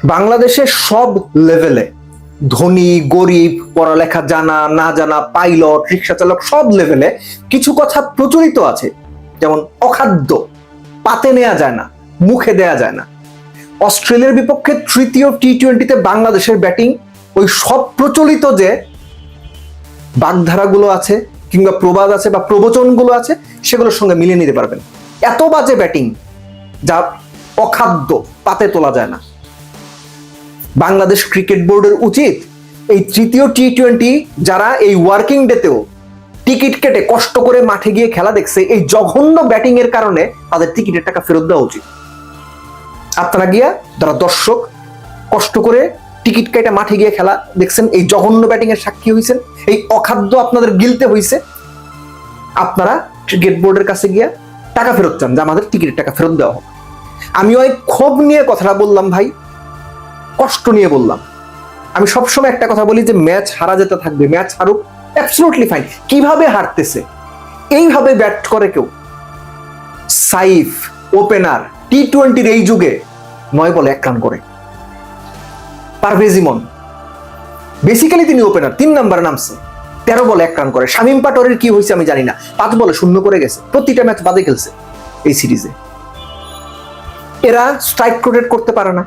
বাংলাদেশের সব লেভেলে ধনী গরিব পড়ালেখা জানা না জানা পাইলট রিক্সা চালক সব লেভেলে কিছু কথা প্রচলিত আছে, যেমন অখাদ্য, পাতে নেওয়া যায় না, মুখে দেয়া যায় না। অস্ট্রেলিয়ার বিপক্ষে তৃতীয় টি-20-তে বাংলাদেশের ব্যাটিং ওই সব প্রচলিত যে বাগধারাগুলো আছে কিংবা প্রবাদ আছে বা প্রবচনগুলো আছে সেগুলোর সঙ্গে মিলিয়ে নিতে পারবেন। এত বাজে ব্যাটিং যা অখাদ্য, পাতে তোলা যায় না। বাংলাদেশ ক্রিকেট বোর্ডের উচিত এই তৃতীয় টি-20 যারা এই ওয়ার্কিং ডেতেও টিকিট কেটে কষ্ট করে মাঠে গিয়ে খেলা দেখছে, এই জঘন্য ব্যাটিং এর কারণে তাদের টিকিটের টাকা ফেরত দেওয়া উচিত। আপনারা গিয়া যারা দর্শক কষ্ট করে টিকিট কেটে মাঠে গিয়ে খেলা দেখছেন, এই জঘন্য ব্যাটিং এর সাক্ষী হয়েছেন, এই অখাদ্য আপনাদের গিলতে হয়েছে, আপনারা ক্রিকেট বোর্ডের কাছে গিয়া টাকা ফেরত চান যে আমাদের টিকিটের টাকা ফেরত দেওয়া হোক। আমি ওই ক্ষোভ নিয়ে কথাটা বললাম ভাই, কষ্ট নিয়ে বললাম। আমি সবসময় একটা কথা বলি যে ম্যাচ হারা যেতে থাকবে, ম্যাচ হারুক, অ্যাবসলিউটলি ফাইন। কিভাবে হারতেছে? এইভাবে ব্যাট করে কেউ? সাইফ ওপেনার টি-20-র এই যুগে 9 বলে 1 রান করে। পারভেজ ইমন বেসিক্যালি তিনি ওপেনার, 3 নম্বরে নামছে, 13 বলে 1 রান করে। শামীম পাটোয়ারির কি হয়েছে আমি জানি না, 5 বলে 0 করে গেছে, প্রতিটা ম্যাচ বাদে খেলছে এই সিরিজে। এরা স্ট্রাইক রোটেট করতে পারে না,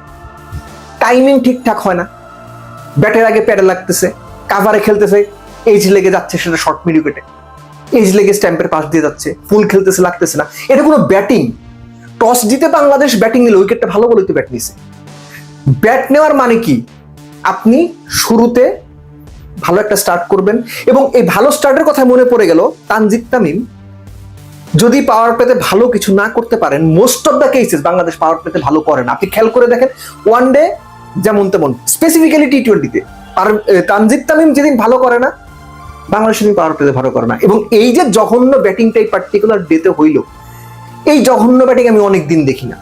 টাইমিং ঠিকঠাক হয় না, ব্যাটের আগে প্যাডে লাগতেছে, কাভারে খেলতেছে, এজ লেগে যাচ্ছে, সেটা শর্ট মিড উইকেটে এজ লেগে স্ট্যাম্পের পাশ দিয়ে যাচ্ছে, ফুল খেলতেছে, লাগতেছে না। এটা কোনো ব্যাটিং? টস জিতে বাংলাদেশ ব্যাটিং নিল, উইকেটটা ভালো বলে তো ব্যাট নিছে। ব্যাট নেওয়ার মানে কি? আপনি শুরুতে ভালো একটা স্টার্ট করবেন, এবং এই ভালো স্টার্টের কথা মনে পড়ে গেল, তানজিদ তামিম যদি পাওয়ার প্লেতে ভালো কিছু না করতে পারেন, most of the cases Bangladesh power প্লেতে ভালো করে না। আপনি খেয়াল করে দেখেন, ওয়ান ডে যেমন তেমন, স্পেসিফিক্যালি টি-20-তে তানজিদ তামিম যেদিন ভালো করে না, বাংলাদেশ সেদিন পাওয়ার প্লেতে ভালো করে না। এবং এই যে জঘন্য ব্যাটিংটাই পার্টিকুলার ডেতে হইল, এই জঘন্য ব্যাটিং আমি অনেকদিন দেখি না।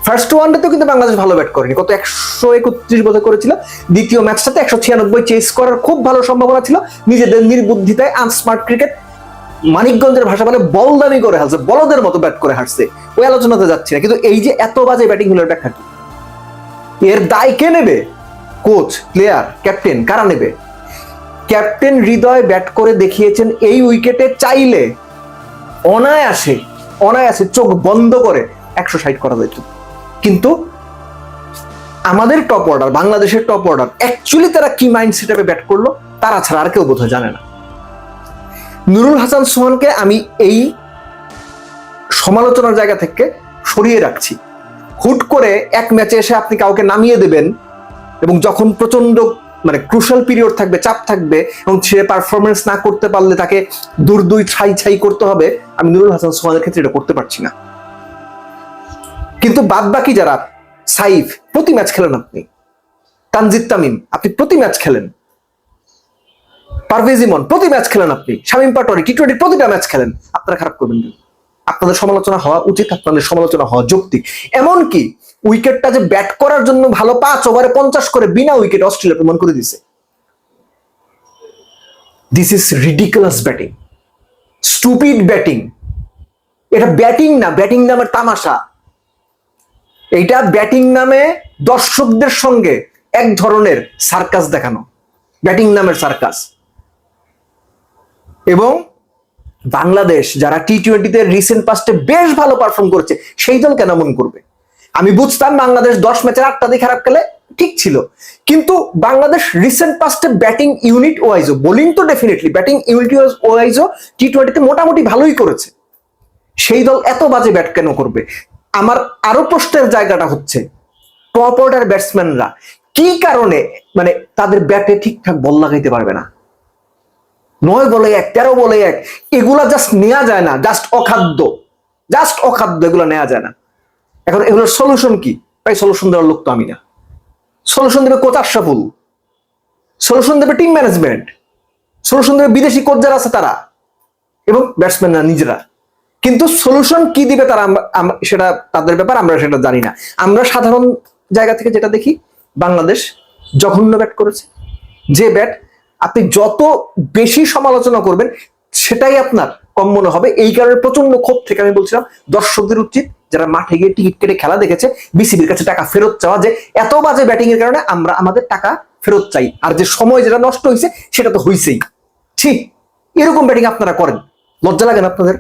ফার্স্ট ওয়ানডেতেও কিন্তু বাংলাদেশ ভালো ব্যাট করেনি, কত 131 বোধ করেছিল। দ্বিতীয় ম্যাচটাতে 196 চেস করার খুব ভালো সম্ভাবনা ছিল, নিজেদের নির্বুদ্ধিতায় আনস্মার্ট ক্রিকেট, মানিকগঞ্জের ভাষা বলে বলদামি করে হারছে, বলদের মতো ব্যাট করে হারছে, ওই আলোচনাতে যাচ্ছি না। কিন্তু এই যে এত বাজে ব্যাটিং হলো, ব্যাখ্যা কি? এর দায় কে নেবে? কোচ, প্লেয়ার, ক্যাপ্টেন, কারা নেবে? ক্যাপ্টেন হৃদয় ব্যাট করে দেখিয়েছেন এই উইকেটে চাইলে অনায়াসে চোখ বন্ধ করে 160 করা যেত। কিন্তু আমাদের টপ অর্ডার, বাংলাদেশের টপ অর্ডার অ্যাকচুয়ালি তারা কি মাইন্ড সেটআপে ব্যাট করলো তারা ছাড়া আর কেউ বোধহয় জানে না। নুরুল হাসান সোহানকে আমি এই সমালোচনার জায়গা থেকে সরিয়ে রাখছি। হুট করে এক ম্যাচে এসে আপনি কাউকে নামিয়ে দেবেন, এবং যখন প্রচন্ড ক্রুশাল পিরিয়ড থাকবে, চাপ থাকবে, এবং সে পারফরমেন্স না করতে পারলে তাকে দুই ছাই করতে হবে, আমি নুরুল হাসান সোহানের ক্ষেত্রে এটা করতে পারছি না। কিন্তু বাদ বাকি যারা, সাইফ প্রতি ম্যাচ খেলেন আপনি, তানজিদ তামিম আপনি প্রতি ম্যাচ খেলেন, পারভেজ ইমন প্রতি ম্যাচ খেলেন আপনি, শামীম পাটোয়ারি টি-20 প্রতিটা ম্যাচ খেলেন, আপনারা খারাপ করবেন না। আপনাদের সমালোচনা হওয়া উচিত, আপনাদের সমালোচনা হওয়া যৌক্তিক। এমনকি উইকেটটা যে ব্যাট করার জন্য ভালো, 5 ওভারে 50 করে বিনা উইকেট অস্ট্রেলিয়া প্রমাণ করে দিছে। This is ridiculous batting, stupid batting. এটা ব্যাটিং না, ব্যাটিং নামের তামাশা। এইটা ব্যাটিং নামে দর্শকদের সঙ্গে এক ধরনের সার্কাস দেখানো, ব্যাটিং নামের সার্কাস। এবং বাংলাদেশ যারা টি-20-তে রিসেন্ট পাস্টে বেশ ভালো পারফর্ম করছে, সেই দল কেন মন করবে? আমি বুঝতাম বাংলাদেশ 10 ম্যাচের 8টা দিয়ে খারাপ খেলে ঠিক ছিল, কিন্তু বাংলাদেশ রিসেন্ট পাস্টে ব্যাটিং ইউনিট ওয়াইজও, বোলিং তো ডেফিনেটলি, ব্যাটিং ইউনিট ওয়াইজও টি-20-তে মোটামুটি ভালোই করেছে। সেই দল এত বাজে ব্যাট কেন করবে? আমার আরো প্রশ্নের জায়গাটা হচ্ছে, টপ অর্ডার ব্যাটসম্যানরা কি কারণে তাদের ব্যাটে ঠিকঠাক বল লাগাইতে পারবে না? 9 বলে 1, 13 বলে 1, এগুলা জাস্ট নেওয়া যায় না, জাস্ট অখাদ্য, এগুলো নেওয়া যায় না। এখন এগুলোর সলিউশন কি? তাই সলিউশন দেওয়ার লোক তো আমি না। সলিউশন দেবে কোচ আশরাফুল, সলিউশন দেবে টিম ম্যানেজমেন্ট, সলিউশন দেবে বিদেশি কোচ যারা আছে তারা, এবং ব্যাটসম্যানরা নিজেরা। কিন্তু সলিউশন কি দিবে তারা, সেটা তাদের ব্যাপার, আমরা সেটা জানি না। আমরা সাধারণ জায়গা থেকে যেটা দেখি, বাংলাদেশ জঘন্য ব্যাট করেছে। যে ব্যাট আপনি যত বেশি সমালোচনা করবেন সেটাই আপনার কম মনে হবে। এই কারণে প্রচন্ড ক্ষোভ থেকে আমি বলছিলাম দর্শকদের উচিত যারা মাঠে গিয়ে টিকিট কেটে খেলা দেখেছে, বিসিবির কাছে টাকা ফেরত চাওয়া, যে এত বাজে ব্যাটিং এর কারণে আমরা আমাদের টাকা ফেরত চাই, আর যে সময় যেটা নষ্ট হয়েছে সেটা তো হয়েছেই। ঠিক এরকম ব্যাটিং আপনারা করেন, লজ্জা লাগে না আপনাদের?